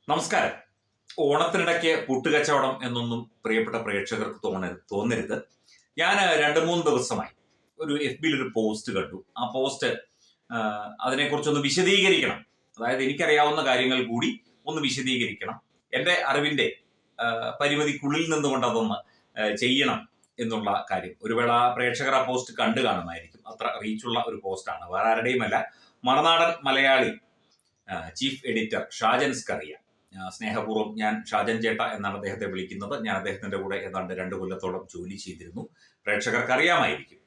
നമസ്കാരം. ഓണത്തിനിടയ്ക്ക് പുട്ടുകച്ചവടം എന്നൊന്നും പ്രിയപ്പെട്ട പ്രേക്ഷകർക്ക് തോന്നരുത്. ഞാൻ 2-3 ദിവസമായി ഒരു FB ഒരു പോസ്റ്റ് കണ്ടു. ആ പോസ്റ്റ് അതിനെക്കുറിച്ചൊന്ന് വിശദീകരിക്കണം. അതായത് എനിക്കറിയാവുന്ന കാര്യങ്ങൾ കൂടി ഒന്ന് വിശദീകരിക്കണം. എൻ്റെ അറിവിൻ്റെ പരിമിതിക്കുള്ളിൽ നിന്നുകൊണ്ട് അതൊന്ന് ചെയ്യണം എന്നുള്ള കാര്യം. ഒരു വേള പ്രേക്ഷകർ ആ പോസ്റ്റ് കണ്ടു കാണുമായിരിക്കും. അത്ര റീച്ചുള്ള ഒരു പോസ്റ്റാണ്. വേറെ ആരുടെയുമല്ല, മറുനാടൻ മലയാളി ചീഫ് എഡിറ്റർ ഷാജൻ സ്കറിയ. സ്നേഹപൂർവ്വം ഞാൻ ഷാജൻ ചേട്ട എന്നാണ് അദ്ദേഹത്തെ വിളിക്കുന്നത്. ഞാൻ അദ്ദേഹത്തിന്റെ കൂടെ ഏതാണ്ട് 2 കൊല്ലത്തോളം ജോലി ചെയ്തിരുന്നു. പ്രേക്ഷകർക്ക് അറിയാമായിരിക്കും.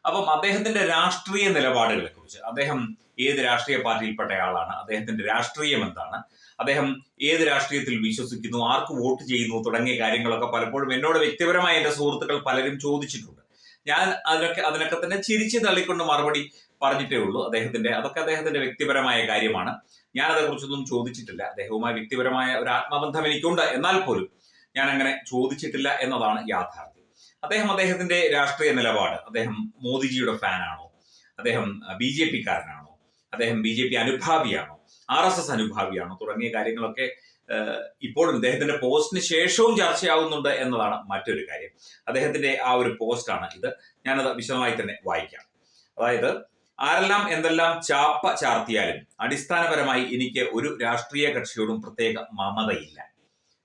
അപ്പം അദ്ദേഹത്തിന്റെ രാഷ്ട്രീയ നിലപാടുകളെ കുറിച്ച്, അദ്ദേഹം ഏത് രാഷ്ട്രീയ പാർട്ടിയിൽപ്പെട്ട ആളാണ്, അദ്ദേഹത്തിന്റെ രാഷ്ട്രീയം എന്താണ്, അദ്ദേഹം ഏത് രാഷ്ട്രീയത്തിൽ വിശ്വസിക്കുന്നു, ആർക്ക് വോട്ട് ചെയ്യുന്നു തുടങ്ങിയ കാര്യങ്ങളൊക്കെ പലപ്പോഴും എന്നോട് വ്യക്തിപരമായി എന്റെ സുഹൃത്തുക്കൾ പലരും ചോദിച്ചിട്ടുണ്ട്. ഞാൻ അതിനൊക്കെ തന്നെ ചിരിച്ചു തള്ളിക്കൊണ്ട് മറുപടി പറഞ്ഞിട്ടേ ഉള്ളൂ. അതൊക്കെ അദ്ദേഹത്തിന്റെ വ്യക്തിപരമായ കാര്യമാണ്. ഞാൻ അതേക്കുറിച്ചൊന്നും ചോദിച്ചിട്ടില്ല. അദ്ദേഹവുമായി വ്യക്തിപരമായ ഒരു ആത്മബന്ധം എനിക്കുണ്ട്. എന്നാൽ പോലും ഞാൻ അങ്ങനെ ചോദിച്ചിട്ടില്ല എന്നതാണ് യാഥാർത്ഥ്യം. അദ്ദേഹത്തിന്റെ രാഷ്ട്രീയ നിലപാട്, അദ്ദേഹം മോദിജിയുടെ ഫാനാണോ, അദ്ദേഹം BJP കാരനാണോ, അദ്ദേഹം BJP അനുഭാവിയാണോ, RSS അനുഭാവിയാണോ തുടങ്ങിയ കാര്യങ്ങളൊക്കെ ഇപ്പോഴും അദ്ദേഹത്തിന്റെ പോസ്റ്റിന് ശേഷവും ചർച്ചയാവുന്നുണ്ട് എന്നതാണ് മറ്റൊരു കാര്യം. അദ്ദേഹത്തിന്റെ ആ ഒരു പോസ്റ്റാണ് ഇത്. ഞാനത് വിശദമായി തന്നെ വായിക്കാം. അതായത്, ആരെല്ലാം എന്തെല്ലാം ചാപ്പ ചാർത്തിയാലും അടിസ്ഥാനപരമായി എനിക്ക് ഒരു രാഷ്ട്രീയ കക്ഷിയോടും പ്രത്യേക മമതയില്ല.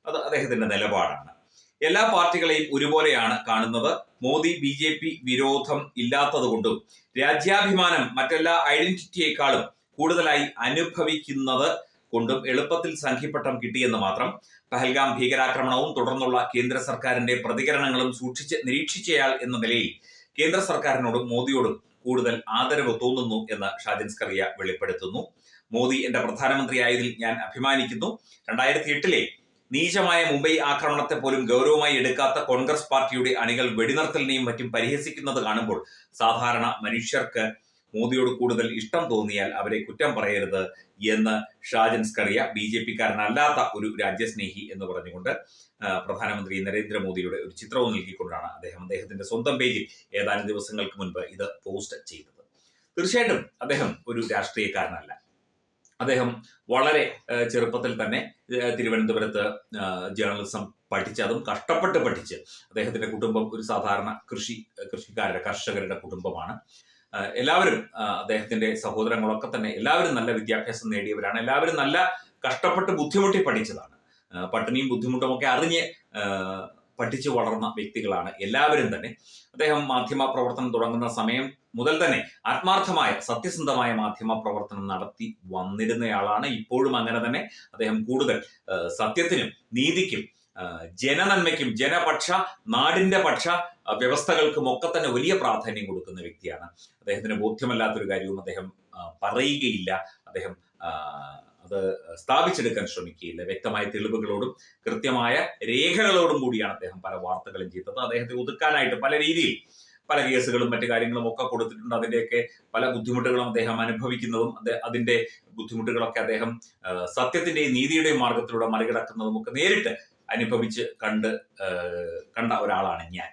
അത് അദ്ദേഹത്തിന്റെ നിലപാടാണ്. എല്ലാ പാർട്ടികളെയും ഒരുപോലെയാണ് കാണുന്നത്. മോദി BJP വിരോധം ഇല്ലാത്തത് കൊണ്ടും രാജ്യാഭിമാനം മറ്റെല്ലാ ഐഡന്റിറ്റിയേക്കാളും കൂടുതലായി അനുഭവിക്കുന്നത് കൊണ്ടും എളുപ്പത്തിൽ സംഖ്യപ്പട്ടം കിട്ടിയെന്ന് മാത്രം. പഹൽഗാം ഭീകരാക്രമണവും തുടർന്നുള്ള കേന്ദ്ര സർക്കാരിന്റെ പ്രതികരണങ്ങളും സൂക്ഷിച്ച് നിരീക്ഷിച്ചയാൾ എന്ന നിലയിൽ കേന്ദ്ര സർക്കാരിനോടും മോദിയോടും കൂടുതൽ ആദരവ് തോന്നുന്നു എന്ന് ഷാജൻ സ്കറിയ വെളിപ്പെടുത്തുന്നു. മോദി എന്റെ പ്രധാനമന്ത്രിയായതിൽ ഞാൻ അഭിമാനിക്കുന്നു. 2008 നീചമായ മുംബൈ ആക്രമണത്തെ പോലും ഗൗരവമായി എടുക്കാത്ത കോൺഗ്രസ് പാർട്ടിയുടെ അണികൾ വെടിനിർത്തലിനെയും മറ്റും പരിഹസിക്കുന്നത് കാണുമ്പോൾ സാധാരണ മനുഷ്യർക്ക് മോദിയോട് കൂടുതൽ ഇഷ്ടം തോന്നിയാൽ അവരെ കുറ്റം പറയരുത് എന്ന് ഷാജൻ സ്കറിയ, BJP കാരനല്ലാത്ത ഒരു രാജ്യസ്നേഹി എന്ന് പറഞ്ഞുകൊണ്ട് പ്രധാനമന്ത്രി നരേന്ദ്രമോദിയുടെ ഒരു ചിത്രവും നൽകിക്കൊണ്ടാണ് അദ്ദേഹത്തിന്റെ സ്വന്തം പേജിൽ ഏതാനും ദിവസങ്ങൾക്ക് മുൻപ് ഇത് പോസ്റ്റ് ചെയ്തത്. തീർച്ചയായിട്ടും അദ്ദേഹം ഒരു രാഷ്ട്രീയക്കാരനല്ല. അദ്ദേഹം വളരെ ചെറുപ്പത്തിൽ തന്നെ തിരുവനന്തപുരത്ത് ജേർണലിസം പഠിച്ച്, അതും കഷ്ടപ്പെട്ട് പഠിച്ച്, അദ്ദേഹത്തിന്റെ കുടുംബം ഒരു സാധാരണ കർഷകരുടെ കുടുംബമാണ്. എല്ലാവരും, അദ്ദേഹത്തിന്റെ സഹോദരങ്ങളൊക്കെ തന്നെ എല്ലാവരും നല്ല വിദ്യാഭ്യാസം നേടിയവരാണ്. എല്ലാവരും നല്ല കഷ്ടപ്പെട്ട് ബുദ്ധിമുട്ടി പഠിച്ചതാണ്. പട്ടിണിയും ബുദ്ധിമുട്ടും ഒക്കെ അറിഞ്ഞ് പഠിച്ചു വളർന്ന വ്യക്തികളാണ് എല്ലാവരും തന്നെ. അദ്ദേഹം മാധ്യമ പ്രവർത്തനം തുടങ്ങുന്ന സമയം മുതൽ തന്നെ ആത്മാർത്ഥമായ സത്യസന്ധമായ മാധ്യമ പ്രവർത്തനം നടത്തി വന്നിരുന്നയാളാണ്. ഇപ്പോഴും അങ്ങനെ തന്നെ. അദ്ദേഹം കൂടുതൽ സത്യത്തിനും നീതിക്കും ജനനന്മയ്ക്കും ജനപക്ഷ നാടിന്റെ പക്ഷ വ്യവസ്ഥകൾക്കും ഒക്കെ തന്നെ വലിയ പ്രാധാന്യം കൊടുക്കുന്ന വ്യക്തിയാണ്. അദ്ദേഹത്തിന് ബോധ്യമല്ലാത്തൊരു കാര്യവും അദ്ദേഹം പറയുകയില്ല. അദ്ദേഹം അത് സ്ഥാപിച്ചെടുക്കാൻ ശ്രമിക്കുകയില്ല. വ്യക്തമായ തെളിവുകളോടും കൃത്യമായ രേഖകളോടും കൂടിയാണ് അദ്ദേഹം പല വാർത്തകളും ചെയ്തത്. അദ്ദേഹത്തെ ഒതുക്കാനായിട്ട് പല രീതിയിൽ പല കേസുകളും മറ്റു കാര്യങ്ങളും ഒക്കെ കൊടുത്തിട്ടുണ്ട്. അതിന്റെയൊക്കെ പല ബുദ്ധിമുട്ടുകളും അദ്ദേഹം അനുഭവിക്കുന്നതും അതിന്റെ ബുദ്ധിമുട്ടുകളൊക്കെ അദ്ദേഹം സത്യത്തിന്റെയും നീതിയുടെയും മാർഗത്തിലൂടെ മറികടക്കുന്നതും ഒക്കെ നേരിട്ട് അനുഭവിച്ച് കണ്ട ഒരാളാണ് ഞാൻ.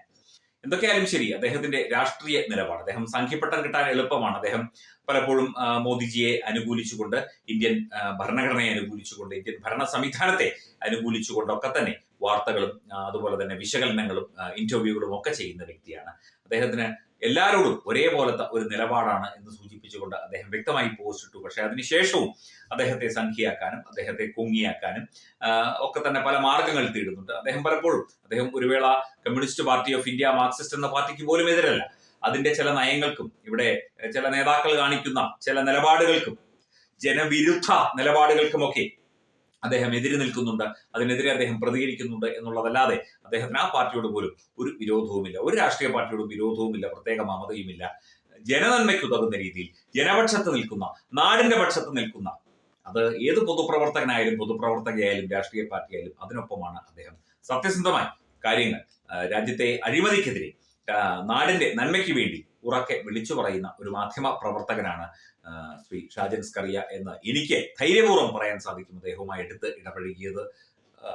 എന്തൊക്കെയായാലും ശരി, അദ്ദേഹത്തിന്റെ രാഷ്ട്രീയ നിലപാട്, അദ്ദേഹം സംഖ്യപ്പട്ടം കിട്ടാൻ എളുപ്പമാണ്. അദ്ദേഹം പലപ്പോഴും മോദിജിയെ അനുകൂലിച്ചുകൊണ്ട്, ഇന്ത്യൻ ഭരണഘടനയെ അനുകൂലിച്ചുകൊണ്ട്, ഇന്ത്യൻ ഭരണ സംവിധാനത്തെ അനുകൂലിച്ചുകൊണ്ടൊക്കെ തന്നെ വാർത്തകളും അതുപോലെ തന്നെ വിശകലനങ്ങളും ഇന്റർവ്യൂകളും ഒക്കെ ചെയ്യുന്ന വ്യക്തിയാണ്. അദ്ദേഹത്തിന് എല്ലാവരോടും ഒരേപോലത്തെ ഒരു നിലപാടാണ് എന്ന് സൂചിപ്പിച്ചുകൊണ്ട് അദ്ദേഹം വ്യക്തമായി പോസ്റ്റ് ഇട്ടു. പക്ഷെ അതിനുശേഷവും അദ്ദേഹത്തെ സംഖ്യയാക്കാനും അദ്ദേഹത്തെ കൊങ്ങിയാക്കാനും ഒക്കെ തന്നെ പല മാർഗങ്ങൾ തേടുന്നുണ്ട്. അദ്ദേഹം ഒരു വേള communist party of India, Marxist എന്ന പാർട്ടിക്ക് പോലും എതിരല്ല. അതിന്റെ ചില നയങ്ങൾക്കും ഇവിടെ ചില നേതാക്കൾ കാണിക്കുന്ന ചില നിലപാടുകൾക്കും, ജനവിരുദ്ധ നിലപാടുകൾക്കുമൊക്കെ അദ്ദേഹം എതിര് നിൽക്കുന്നുണ്ട്. അതിനെതിരെ അദ്ദേഹം പ്രതികരിക്കുന്നുണ്ട് എന്നുള്ളതല്ലാതെ അദ്ദേഹത്തിന് ആ പാർട്ടിയോട് പോലും ഒരു വിരോധവുമില്ല. ഒരു രാഷ്ട്രീയ പാർട്ടിയോടും വിരോധവുമില്ല, പ്രത്യേക മമതയുമില്ല. ജനനന്മയ്ക്കുതകുന്ന രീതിയിൽ ജനപക്ഷത്ത് നിൽക്കുന്ന, നാടിന്റെ പക്ഷത്ത് നിൽക്കുന്ന, അത് ഏത് പൊതുപ്രവർത്തകയായാലും രാഷ്ട്രീയ പാർട്ടിയായാലും അതിനൊപ്പമാണ് അദ്ദേഹം. സത്യസന്ധമായി കാര്യങ്ങൾ, രാജ്യത്തെ അഴിമതിക്കെതിരെ, നാടിന്റെ നന്മയ്ക്ക് വേണ്ടി ഉറക്കെ വിളിച്ചു പറയുന്ന ഒരു മാധ്യമ പ്രവർത്തകനാണ് ശ്രീ ഷാജൻ സ്കറിയ എന്ന് എനിക്ക് ധൈര്യപൂർവ്വം പറയാൻ സാധിക്കും. അദ്ദേഹവുമായി എടുത്ത് ഇടപഴകിയത്,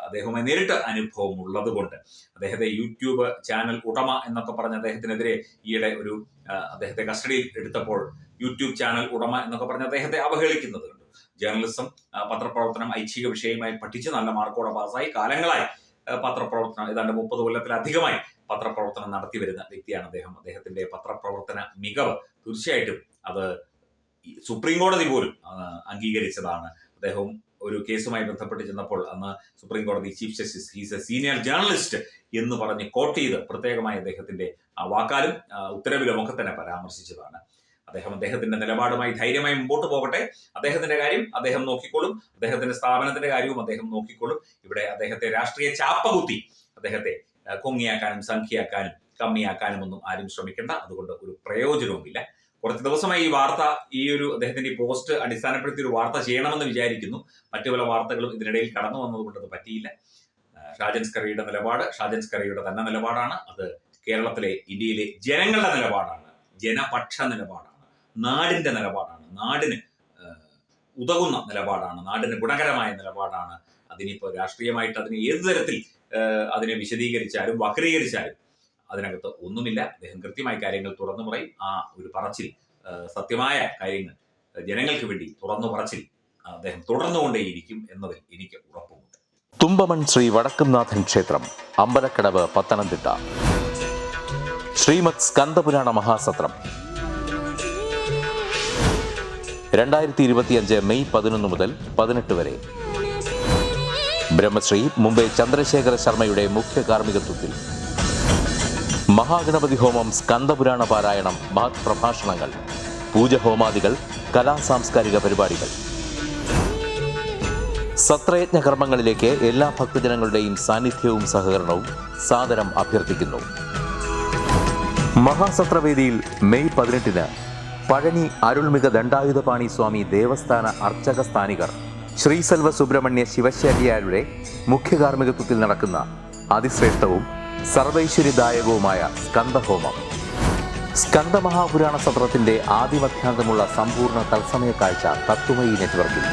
അദ്ദേഹവുമായി നേരിട്ട് അനുഭവം ഉള്ളത് കൊണ്ട്. അദ്ദേഹത്തെ യൂട്യൂബ് ചാനൽ ഉടമ എന്നൊക്കെ പറഞ്ഞ് അദ്ദേഹത്തിനെതിരെ ഈയിടെ അദ്ദേഹത്തെ കസ്റ്റഡിയിൽ എടുത്തപ്പോൾ യൂട്യൂബ് ചാനൽ ഉടമ എന്നൊക്കെ പറഞ്ഞ് അദ്ദേഹത്തെ അവഹേളിക്കുന്നത് കണ്ടു. ജേർണലിസം, പത്രപ്രവർത്തനം ഐച്ഛിക വിഷയമായി പഠിച്ച് നല്ല മാർക്കോടെ പാസ്സായി കാലങ്ങളായി പത്രപ്രവർത്തനം ഏതാണ്ട് 30 കൊല്ലത്തിലധികമായി പത്രപ്രവർത്തനം നടത്തി വരുന്ന വ്യക്തിയാണ് അദ്ദേഹം. അദ്ദേഹത്തിന്റെ പത്രപ്രവർത്തന മികവ് തീർച്ചയായിട്ടും അത് സുപ്രീം കോടതി പോലും അംഗീകരിച്ചതാണ്. അദ്ദേഹം ഒരു കേസുമായി ബന്ധപ്പെട്ട് ചെന്നപ്പോൾ അന്ന് സുപ്രീം കോടതി chief justice he's A senior journalist എന്ന് പറഞ്ഞ് കോട്ട് ചെയ്ത് പ്രത്യേകമായി അദ്ദേഹത്തിന്റെ വാക്കാലും ഉത്തരവിലും ഒക്കെ തന്നെ പരാമർശിച്ചതാണ്. അദ്ദേഹത്തിന്റെ നിലപാടുമായി ധൈര്യമായി മുമ്പോട്ട് പോകട്ടെ. അദ്ദേഹത്തിന്റെ കാര്യം അദ്ദേഹം നോക്കിക്കോളും, അദ്ദേഹത്തിന്റെ സ്ഥാപനത്തിന്റെ കാര്യവും അദ്ദേഹം നോക്കിക്കോളും. ഇവിടെ അദ്ദേഹത്തെ രാഷ്ട്രീയ ചാപ്പകുത്തി അദ്ദേഹത്തെ കൊങ്ങിയാക്കാനും സംഖ്യയാക്കാനും കമ്മിയാക്കാനും ഒന്നും ആരും ശ്രമിക്കേണ്ട. അതുകൊണ്ട് ഒരു പ്രയോജനവുമില്ല. കുറച്ച് ദിവസമായി ഈ ഒരു അദ്ദേഹത്തിന്റെ പോസ്റ്റ് അടിസ്ഥാനപ്പെടുത്തി ഒരു വാർത്ത ചെയ്യണമെന്ന് വിചാരിക്കുന്നു. മറ്റു പല വാർത്തകളും ഇതിനിടയിൽ കടന്നു വന്നതുകൊണ്ട് അത് പറ്റിയില്ല. ഷാജൻ സ്കറിയുടെ നിലപാട് ഷാജൻ സ്കറിയുടെ തന്നെ നിലപാടാണ്. അത് കേരളത്തിലെ ഇന്ത്യയിലെ ജനങ്ങളുടെ നിലപാടാണ്, ജനപക്ഷ നിലപാടാണ്, നാടിന്റെ നിലപാടാണ്, നാടിന് ഉതകുന്ന നിലപാടാണ്, നാടിന് ഗുണകരമായ നിലപാടാണ്. അതിനിപ്പോൾ രാഷ്ട്രീയമായിട്ട് അതിനെ ഏതു തരത്തിൽ അതിനെ വിശദീകരിച്ചാലും വക്രീകരിച്ചാലും അതിനകത്ത് ഒന്നുമില്ല. അദ്ദേഹം കൃത്യമായ കാര്യങ്ങൾ തുറന്നു പറയും. ആ ഒരു പറച്ചിൽ, സത്യമായ കാര്യങ്ങൾ ജനങ്ങൾക്ക് വേണ്ടി തുറന്നു പറച്ചിൽ അദ്ദേഹം തുടർന്നുകൊണ്ടേയിരിക്കും എന്നതിൽ എനിക്ക് ഉറപ്പുമുണ്ട്. തുമ്പമൺ ശ്രീ വടക്കുംനാഥൻ ക്ഷേത്രം, അമ്പലക്കടവ്, പത്തനംതിട്ട. ശ്രീമദ് സ്കന്ദപുരാണ മഹാസത്രം 2025 മെയ് 11 മുതൽ 18 വരെ. ബ്രഹ്മശ്രീ മുംബൈ ചന്ദ്രശേഖര ശർമ്മയുടെ മുഖ്യ കാർമ്മികത്വത്തിൽ മഹാഗണപതി ഹോമം, സ്കന്ദപുരാണ പാരായണം, മഹത് പ്രഭാഷണങ്ങൾ, പൂജഹോമാദികൾ, കലാസാംസ്കാരിക പരിപാടികൾ. സത്രയജ്ഞ കർമ്മങ്ങളിലേക്ക് എല്ലാ ഭക്തജനങ്ങളുടെയും സാന്നിധ്യവും സഹകരണവും സാദരം അഭ്യർത്ഥിക്കുന്നു. മഹാസത്രവേദിയിൽ മെയ് 18 പഴനി അരുൾമിക ദണ്ഡായുധപാണി സ്വാമി ദേവസ്ഥാന അർച്ചക സ്ഥാനികർ ശ്രീസെൽവ സുബ്രഹ്മണ്യ ശിവശാരിയാരുടെ മുഖ്യ കാർമ്മികത്വത്തിൽ നടക്കുന്ന അതിശ്രേഷ്ഠവും സർവൈശ്വര്യദായകവുമായ സ്കന്ദഹോമം. സ്കന്ദമഹാപുരാണ സത്രത്തിന്റെ ആദിമധ്യാന്തമുള്ള സമ്പൂർണ്ണ തത്സമയ കാഴ്ച തത്വമയി നെറ്റ്വർക്കിൽ.